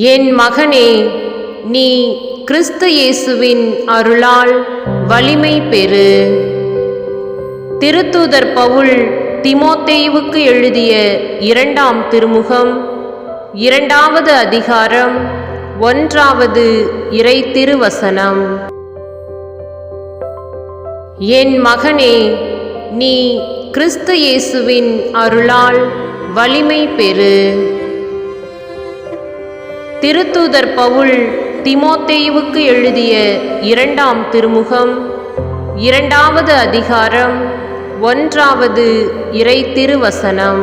என் மகனே, நீ கிறிஸ்து இயேசுவின் அருளால் வலிமை பெறு. திருத்தூதர் பவுல் தீமோத்தேயுவுக்கு எழுதிய 2ஆம் திருமுகம் 2வது அதிகாரம் 1வது இறை திருவசனம். என் மகனே, நீ கிறிஸ்து இயேசுவின் அருளால் வலிமை பெறு. திருத்தூதர் பவுல் தீமோத்தேயுவுக்கு எழுதிய 2ஆம் திருமுகம் 2வது அதிகாரம் 1வது இறை திருவசனம்.